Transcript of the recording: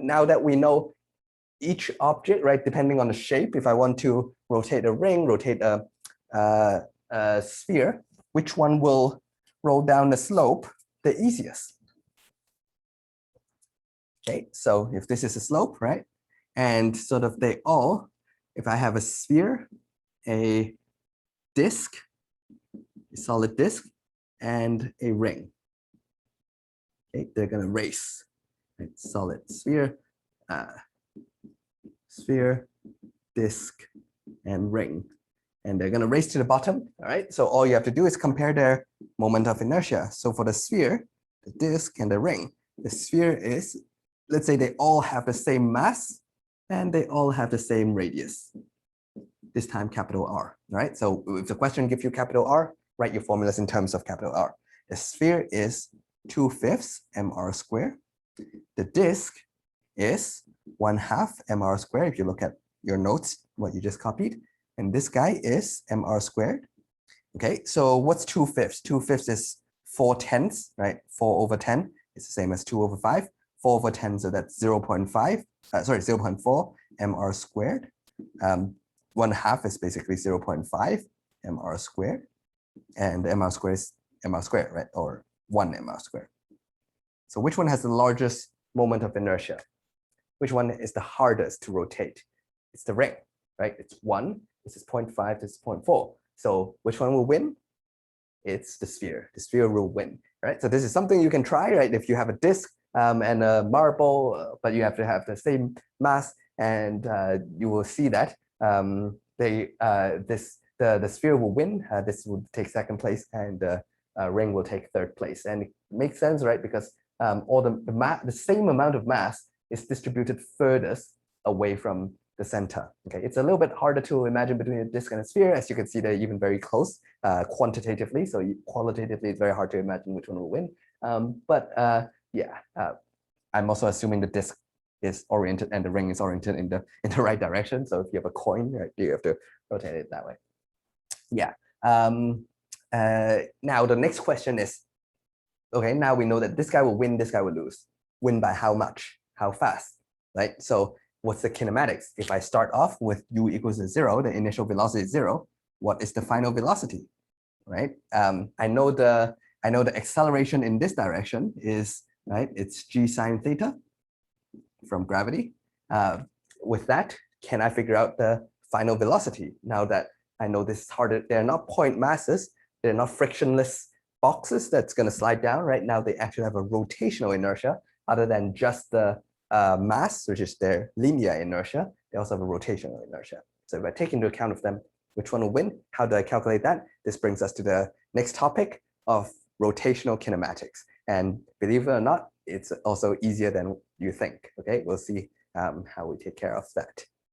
now that we know each object, right, depending on the shape, if I want to rotate a ring, rotate a sphere, which one will roll down the slope the easiest? Okay, so if this is a slope, right, and sort of they all, if I have a sphere, a disk, a solid disk, and a ring, okay, they're going to race, right? Solid sphere, sphere, disk, and ring. And they're going to race to the bottom, all right? So all you have to do is compare their moment of inertia. So for the sphere, the disk, and the ring, the sphere is, let's say they all have the same mass, and they all have the same radius, this time capital R, right? So if the question gives you capital R, write your formulas in terms of capital R. The sphere is 2/5 mr squared. The disk is 1/2 mr squared. If you look at your notes, what you just copied, and this guy is mr squared. Okay, so what's 2/5? 2/5 is 4/10, right? 4/10 is the same as 2/5. 4/10, so that's 0.5. Sorry, 0.4 mr squared. 1/2 is basically 0.5 mr squared, and mr squared is mr squared, right? Or 1 mr squared. So which one has the largest moment of inertia? Which one is the hardest to rotate? It's the ring, right? It's 1, this is 0.5, this is 0.4. So which one will win? It's the sphere. The sphere will win, right? So this is something you can try, right? If you have a disk and a marble, but you have to have the same mass, and you will see that the sphere will win. This will take second place, and the ring will take third place. And it makes sense, right? Because all the same amount of mass is distributed furthest away from the center. Okay, it's a little bit harder to imagine between a disk and a sphere. As you can see, they're even very close quantitatively. So qualitatively, it's very hard to imagine which one will win. Yeah, I'm also assuming the disk is oriented and the ring is oriented in the right direction. So if you have a coin, right, you have to rotate it that way. Yeah. Now the next question is, okay, now we know that this guy will win, this guy will lose. Win by how much? How fast? Right? So what's the kinematics? If I start off with u equals to 0, the initial velocity is 0, what is the final velocity? Right? I know the acceleration in this direction is, right, it's g sine theta from gravity. With that, can I figure out the final velocity? Now that I know this is harder, they're not point masses, they're not frictionless boxes that's going to slide down. Right now, they actually have a rotational inertia other than just the mass, which is their linear inertia. They also have a rotational inertia. So if I take into account of them, which one will win? How do I calculate that? This brings us to the next topic of rotational kinematics. And believe it or not, it's also easier than you think. Okay, we'll see how we take care of that.